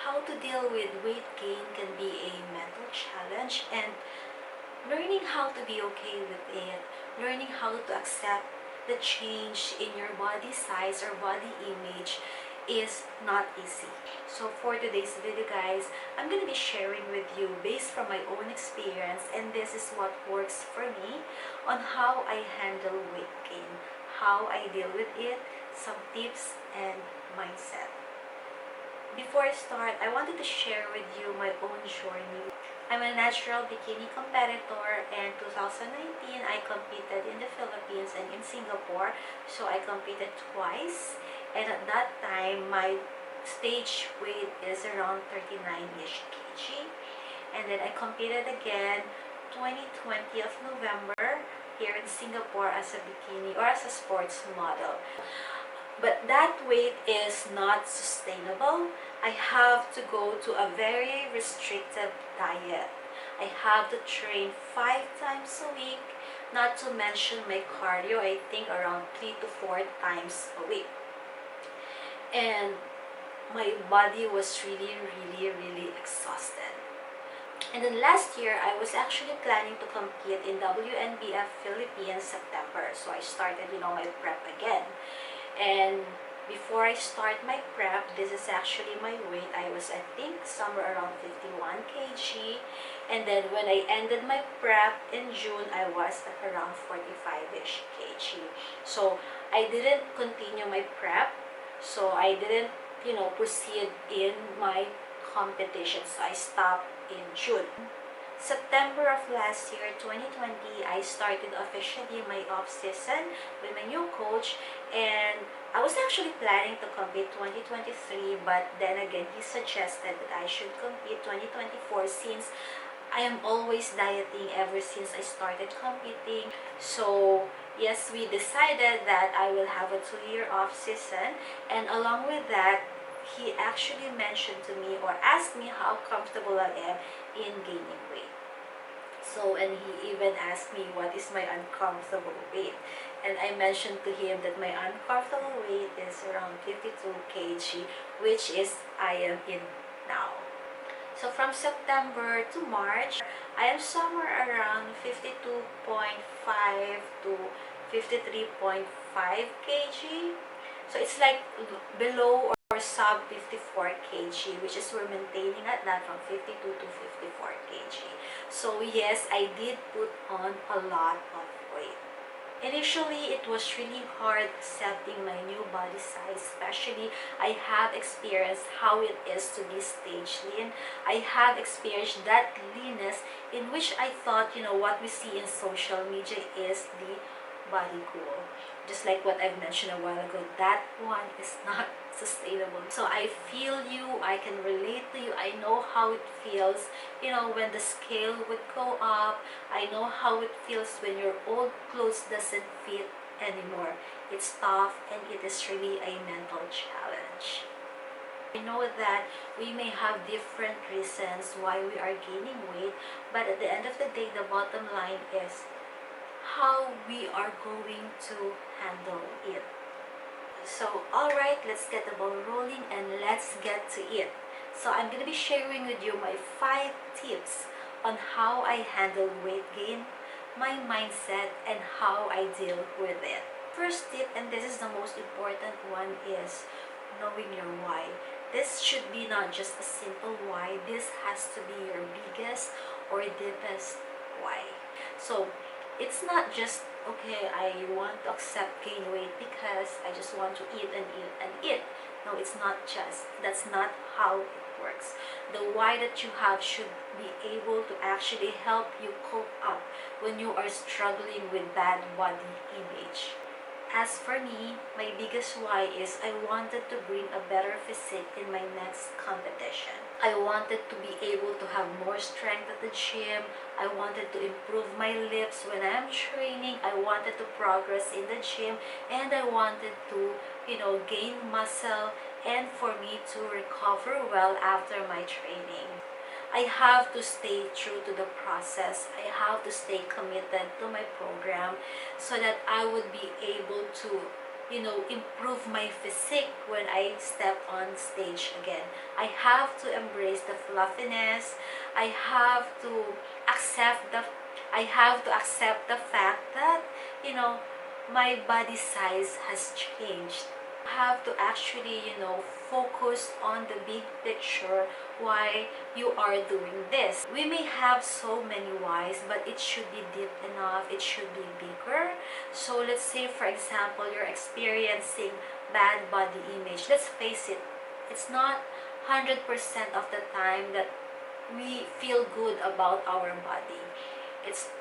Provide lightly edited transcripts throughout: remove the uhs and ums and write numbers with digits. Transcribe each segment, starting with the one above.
how to deal with weight gain can be a mental challenge, and learning how to be okay with it, learning how to accept the change in your body size or body image is not easy. So for today's video, guys, I'm going to be sharing with you based from my own experience, and this is what works for me on how I handle weight gain, how I deal with it, some tips and mindset. Before I start, I wanted to share with you my own journey. I'm a natural bikini competitor, and 2019 I competed in the Philippines and in Singapore. So I competed twice, and at that time my stage weight is around 39-ish kg. And then I competed again 2020 of November here in Singapore as a bikini or as a sports model. But that weight is not sustainable. I have to go to a very restrictive diet. I have to train 5 times a week, not to mention my cardio, I think around 3 to 4 times a week. And my body was really exhausted. And then last year, I was actually planning to compete in WNBF Philippines September. So I started, my prep again. And before I start my prep, this is actually my weight. I was, I think, somewhere around 51 kg. And then when I ended my prep in June, I was at around 45-ish kg. So I didn't continue my prep. So I didn't, proceed in my competition. So I stopped in June. September of last year, 2020, I started officially my off-season with my new coach, and I was actually planning to compete 2023, but then again, he suggested that I should compete 2024 since I am always dieting ever since I started competing. So yes, we decided that I will have a 2-year off-season, and along with that, he actually mentioned to me or asked me how comfortable I am in gaining weight. So, and he even asked me what is my uncomfortable weight. And I mentioned to him that my uncomfortable weight is around 52 kg, which is I am in now. So from September to March, I am somewhere around 52.5 to 53.5 kg. So it's like below or sub 54 kg, which is we're maintaining at that from 52 to 54 kg. So yes, I did put on a lot of weight. Initially, it was really hard accepting my new body size, especially I have experienced how it is to be stage lean. I have experienced that leanness in which I thought, what we see in social media is the body goal. Just like what I've mentioned a while ago, that one is not sustainable. So I feel you, I can relate to you, I know how it feels, when the scale would go up. I know how it feels when your old clothes doesn't fit anymore. It's tough, and it is really a mental challenge. I know that we may have different reasons why we are gaining weight, but at the end of the day, the bottom line is how we are going to handle it. So alright, let's get the ball rolling and let's get to it. So I'm going to be sharing with you my 5 tips on how I handle weight gain, my mindset, and how I deal with it. First tip, and this is the most important one, is knowing your why. This should be not just a simple why. This has to be your biggest or deepest why. So it's not just, okay, I want to accept gain weight because I just want to eat and eat and eat. No, it's not just. That's not how it works. The why that you have should be able to actually help you cope up when you are struggling with bad body image. As for me, my biggest why is I wanted to bring a better physique in my next competition. I wanted to be able to have more strength at the gym. I wanted to improve my lips when I'm training. I wanted to progress in the gym, and I wanted to, gain muscle, and for me to recover well after my training. I have to stay true to the process. I have to stay committed to my program so that I would be able to improve my physique when I step on stage again. I have to embrace the fluffiness. I have to accept the I have to accept the fact that, my body size has changed. Have to actually, focus on the big picture why you are doing this. We may have so many whys, but it should be deep enough, it should be bigger. So let's say, for example, you're experiencing bad body image. Let's face it, it's not 100% of the time that we feel good about our body.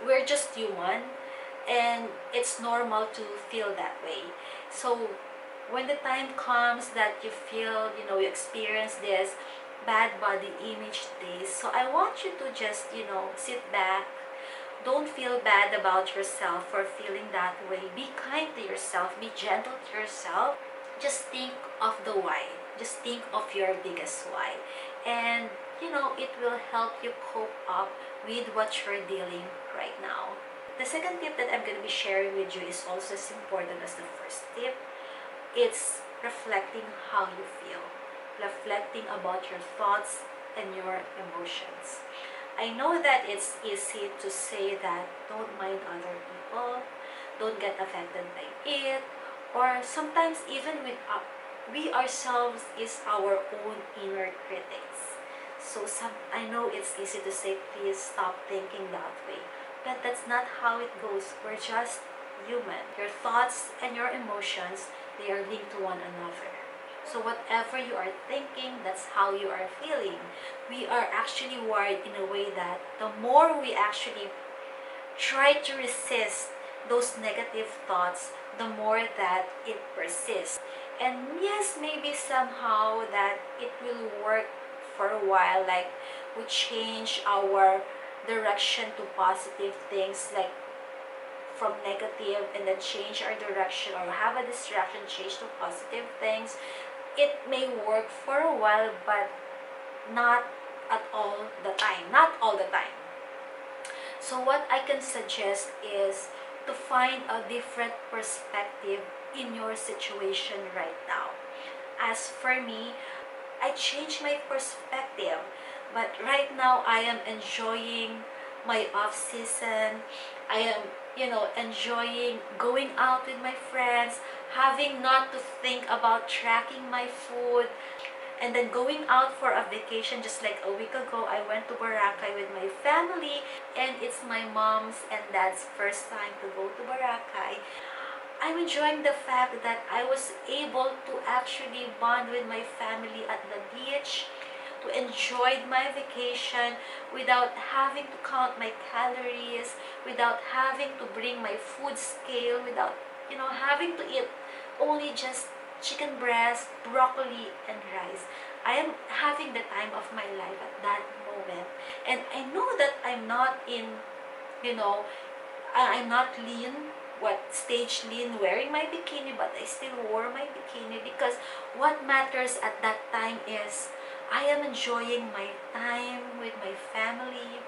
We're just human, and it's normal to feel that way. So when the time comes that you feel, you experience this bad body image days, so I want you to just, sit back. Don't feel bad about yourself for feeling that way. Be kind to yourself, be gentle to yourself. Just think of the why. Just think of your biggest why. And, it will help you cope up with what you're dealing right now. The second tip that I'm going to be sharing with you is also as important as the first tip. It's reflecting how you feel, reflecting about your thoughts and your emotions. I know that it's easy to say that don't mind other people, don't get affected by it, or sometimes even with we ourselves is our own inner critics. So I know it's easy to say, please stop thinking that way, but that's not how it goes. We're just human. Your thoughts and your emotions, they are linked to one another. So whatever you are thinking, that's how you are feeling. We are actually wired in a way that the more we actually try to resist those negative thoughts, the more that it persists. And yes, maybe somehow that it will work for a while, like we change our direction to positive things, like from negative, and then change our direction or have a distraction, change to positive things. It may work for a while, but not at all the time. Not all the time. So what I can suggest is to find a different perspective in your situation right now. As for me, I changed my perspective, but right now I am enjoying my off season. I am, enjoying going out with my friends, having not to think about tracking my food, and then going out for a vacation. Just like a week ago, I went to Boracay with my family, and it's my mom's and dad's first time to go to Boracay. I'm enjoying the fact that I was able to actually bond with my family at the beach, to enjoy my vacation without having to count my calories, without having to bring my food scale, without, having to eat only just chicken breast, broccoli, and rice. I am having the time of my life at that moment. And I know that I'm not you know, I'm not lean, stage lean, wearing my bikini, but I still wore my bikini because what matters at that time is I am enjoying my time with my family.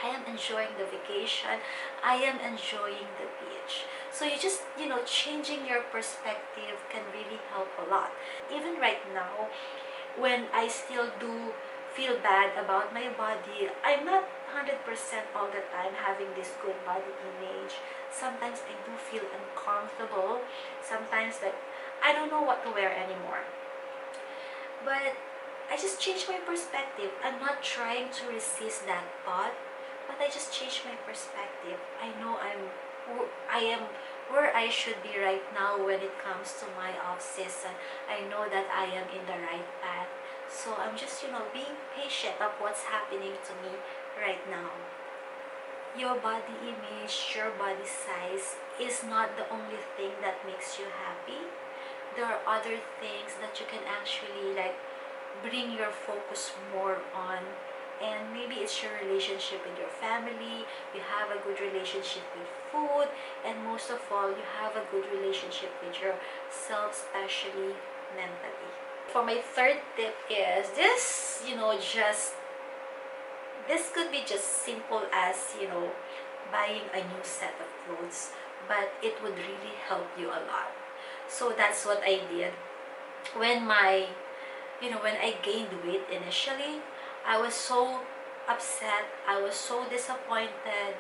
I am enjoying the vacation. I am enjoying the beach. So you just, changing your perspective can really help a lot. Even right now, when I still do feel bad about my body, I'm not 100% all the time having this good body image. Sometimes I do feel uncomfortable. Sometimes that I don't know what to wear anymore. But I just changed my perspective. I'm not trying to resist that thought, but I just changed my perspective. I know I am where I should be right now when it comes to my off season. I know that I am in the right path. So I'm just, being patient of what's happening to me right now. Your body image, your body size is not the only thing that makes you happy. There are other things that you can actually bring your focus more on, and maybe it's your relationship with your family. You have a good relationship with food, and most of all, you have a good relationship with yourself, especially mentally. For my third tip is this, this could be just simple as, buying a new set of clothes, but it would really help you a lot. So that's what I did. When my, when I gained weight initially, I was so upset. I was so disappointed.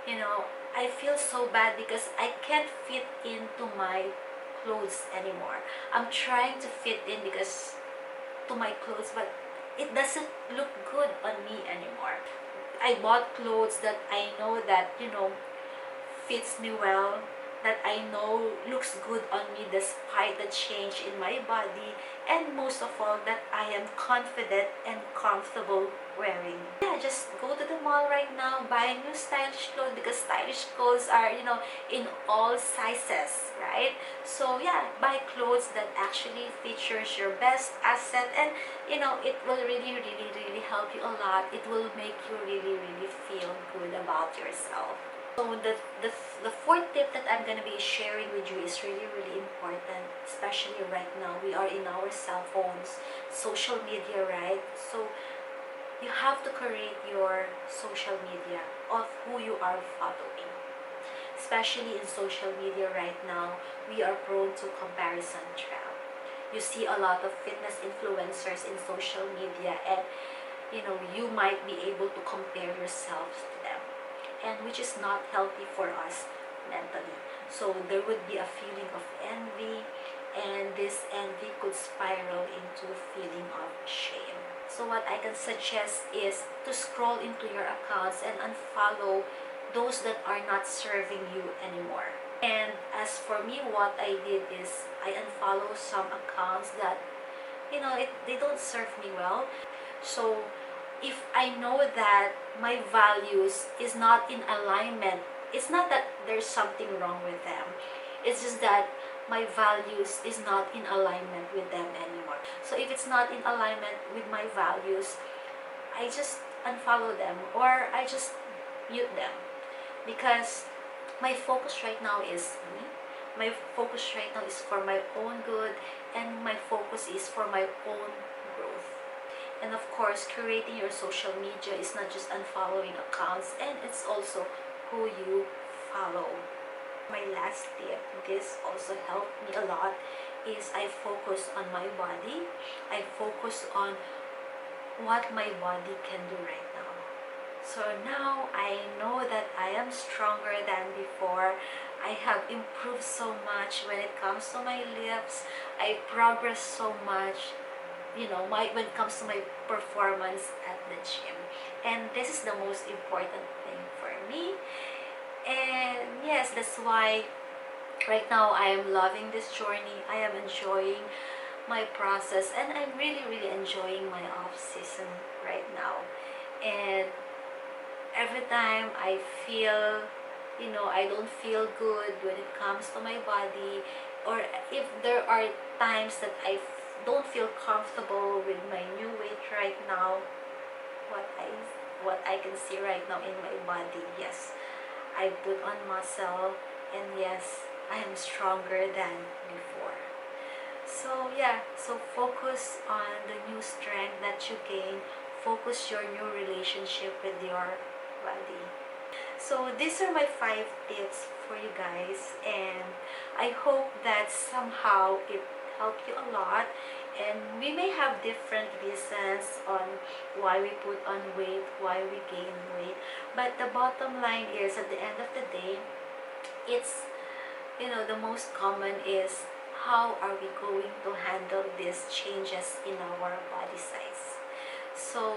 You know, I feel so bad because I can't fit into my clothes anymore. I'm trying to fit in because to my clothes, but it doesn't look good on me anymore. I bought clothes that I know that, fits me well, that I know looks good on me despite the change in my body, and most of all, that I am confident and comfortable wearing. Yeah, just go to the mall right now, buy new stylish clothes, because stylish clothes are, in all sizes, right? So yeah, buy clothes that actually features your best asset, and it will really, really, really help you a lot. It will make you really, really feel good about yourself. So the fourth tip that I'm gonna be sharing with you is really, really important, especially right now. We are in our cell phones, social media, right? So you have to create your social media of who you are following. Especially in social media right now, we are prone to comparison trap. You see a lot of fitness influencers in social media, and you might be able to compare yourself to them, and which is not healthy for us mentally. So there would be a feeling of envy, and this envy could spiral into a feeling of shame. So what I can suggest is to scroll into your accounts and unfollow those that are not serving you anymore. And as for me, what I did is I unfollow some accounts that they don't serve me well. So if I know that my values is not in alignment, it's not that there's something wrong with them. It's just that my values is not in alignment with them anymore. So if it's not in alignment with my values, I just unfollow them, or I just mute them, because my focus right now is me. My focus right now is for my own good, and my focus is for my own growth. And of course, curating your social media is not just unfollowing accounts, and it's also who you follow. My last tip, this also helped me a lot, is I focus on my body. I focus on what my body can do right now. So now I know that I am stronger than before. I have improved so much when it comes to my lips. I progress so much, when it comes to my performance at the gym. And this is the most important thing for me. And yes, that's why right now I am loving this journey. I am enjoying my process, and I'm really, really enjoying my off season right now. And every time I feel, I don't feel good when it comes to my body, or if there are times that don't feel comfortable with my new weight right now, what I what I can see right now in my body, yes, I put on muscle, and yes, I am stronger than before. So yeah, so focus on the new strength that you gain. Focus your new relationship with your body. So these are my 5 tips for you guys, and I hope that somehow it helped you a lot. And we may have different reasons on why we put on weight, why we gain weight, but the bottom line is, at the end of the day, it's, the most common is, how are we going to handle these changes in our body size? So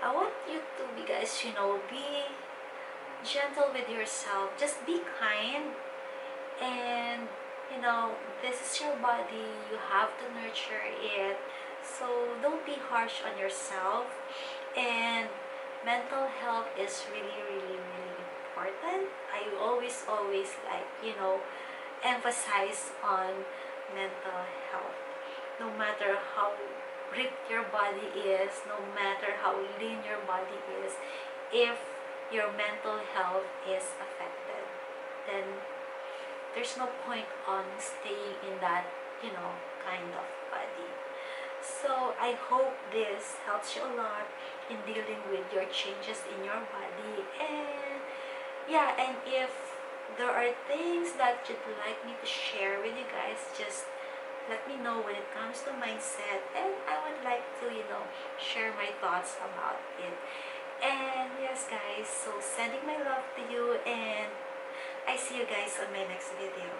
I want you to be, guys, be gentle with yourself. Just be kind, and this is your body. You have to nurture it. So don't be harsh on yourself. And mental health is really, really, really important. I always, always emphasize on mental health. No matter how ripped your body is, no matter how lean your body is, if your mental health is affected, then there's no point on staying in that, kind of body. So I hope this helps you a lot in dealing with your changes in your body. And yeah, and if there are things that you'd like me to share with you guys, just let me know when it comes to mindset, and I would like to, share my thoughts about it. And yes, guys, so sending my love to you, and I see you guys on my next video.